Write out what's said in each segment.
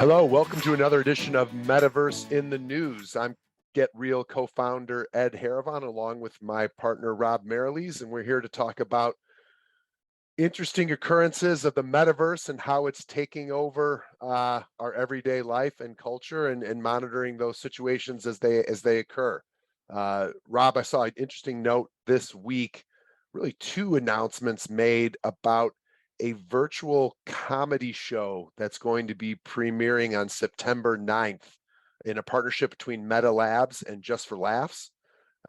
Hello, welcome to another edition of Metaverse in the News. I'm Get Real co-founder Ed Haravon, along with my partner Rob Mariles, and we're here to talk about interesting occurrences of the metaverse and how it's taking over our everyday life and culture, and monitoring those situations as they occur. Rob, I saw an interesting note this week, really two announcements made about a virtual comedy show that's going to be premiering on September 9th in a partnership between Meta Labs and Just for Laughs.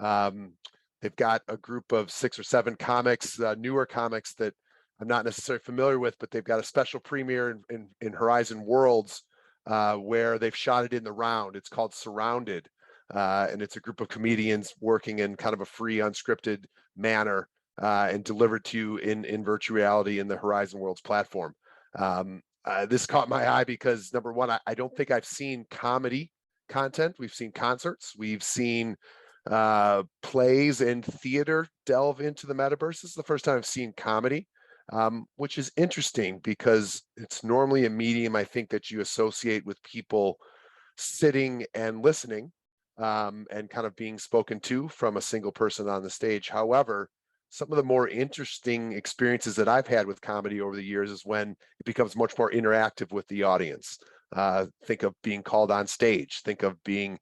They've got a group of 6 or 7 comics, newer comics that I'm not necessarily familiar with, but they've got a special premiere in Horizon Worlds where they've shot it in the round. It's called Surrounded, and it's a group of comedians working in kind of a free, unscripted manner and delivered to you in virtual reality in the Horizon Worlds platform. This caught my eye because, number one, I don't think I've seen comedy content. We've seen concerts, we've seen plays and theater delve into the metaverse. This is the first time I've seen comedy, which is interesting because it's normally a medium I think that you associate with people sitting and listening and kind of being spoken to from a single person on the stage. However, some of the more interesting experiences that I've had with comedy over the years is when it becomes much more interactive with the audience. Think of being called on stage, think of being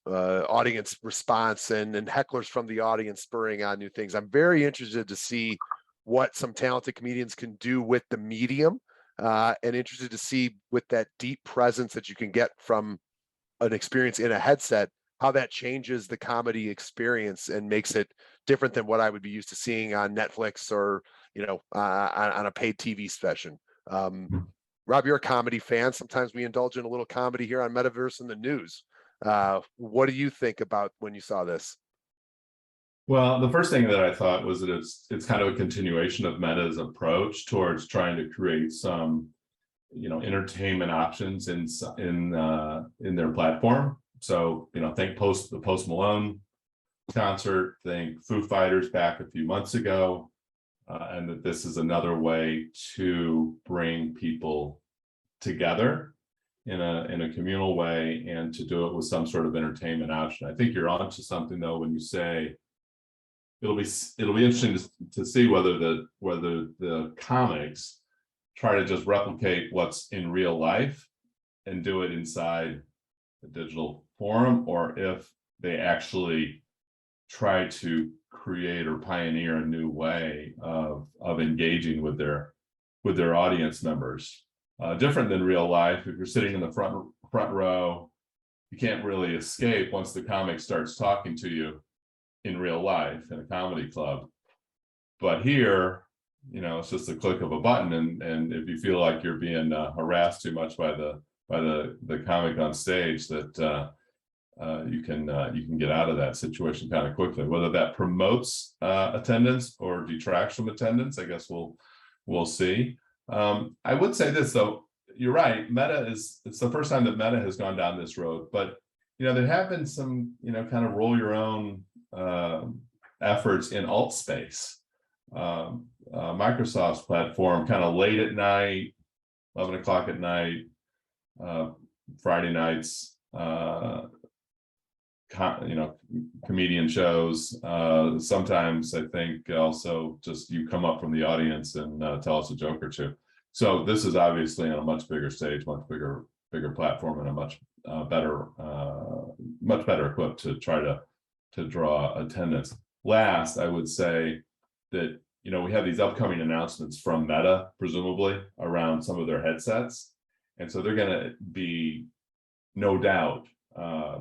audience response and hecklers from the audience spurring on new things. I'm very interested to see what some talented comedians can do with the medium, and interested to see with that deep presence that you can get from an experience in a headset, how that changes the comedy experience and makes it different than what I would be used to seeing on Netflix or, on a paid TV session. Rob, you're a comedy fan. Sometimes we indulge in a little comedy here on Metaverse in the News. What do you think about when you saw this? Well, the first thing that I thought was that it's kind of a continuation of Meta's approach towards trying to create some, entertainment options in their platform. So, think the Post Malone concert, think Foo Fighters back a few months ago, and that this is another way to bring people together in a communal way and to do it with some sort of entertainment option. I think you're onto something though when you say it'll be interesting to see whether the comics try to just replicate what's in real life and do it inside a digital forum, or if they actually try to create or pioneer a new way of engaging with their audience members. Different than real life. If you're sitting in the front row, you can't really escape once the comic starts talking to you in real life in a comedy club. But here, it's just a click of a button, and if you feel like you're being harassed too much by the comic on stage, that you can get out of that situation kind of quickly. Whether that promotes attendance or detracts from attendance, I guess we'll see. I would say this though, you're right. It's the first time that Meta has gone down this road, but there have been some kind of roll your own efforts in alt space. Microsoft's platform, kind of late at night, 11 o'clock at night, Friday nights, comedian shows. Sometimes I think also just you come up from the audience and tell us a joke or two. So this is obviously on a much bigger stage, much bigger platform, and a much better equipped to try to draw attendance. Last, I would say that we have these upcoming announcements from Meta, presumably around some of their headsets, and so they're going to be, no doubt,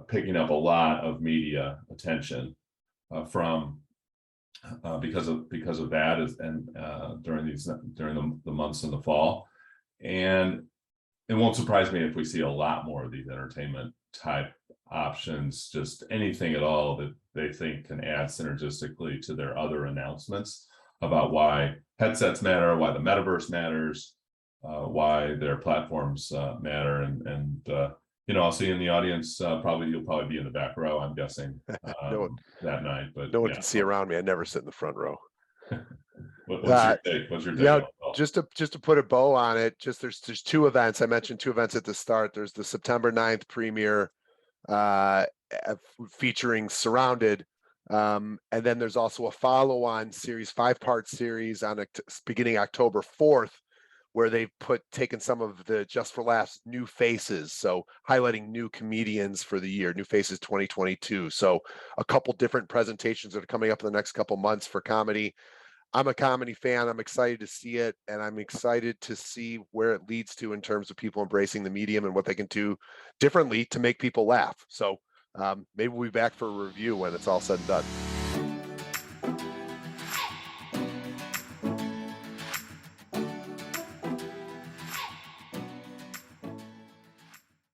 picking up a lot of media attention from because of that, and during the months in the fall. And it won't surprise me if we see a lot more of these entertainment type options, just anything at all that they think can add synergistically to their other announcements about why headsets matter, why the metaverse matters, why their platforms matter. And I'll see you in the audience. You'll probably be in the back row, I'm guessing, that night. But no one can see around me. I never sit in the front row. What's your take? What's your take? just to put a bow on it, there's two events. I mentioned two events at the start. There's the September 9th premiere featuring Surrounded. And then there's also a follow-on series, 5-part series on beginning October 4th, where they've taken some of the Just for Laughs new faces. So highlighting new comedians for the year, new faces 2022. So a couple different presentations that are coming up in the next couple months for comedy. I'm a comedy fan. I'm excited to see it, and I'm excited to see where it leads to in terms of people embracing the medium and what they can do differently to make people laugh. So maybe we'll be back for a review when it's all said and done.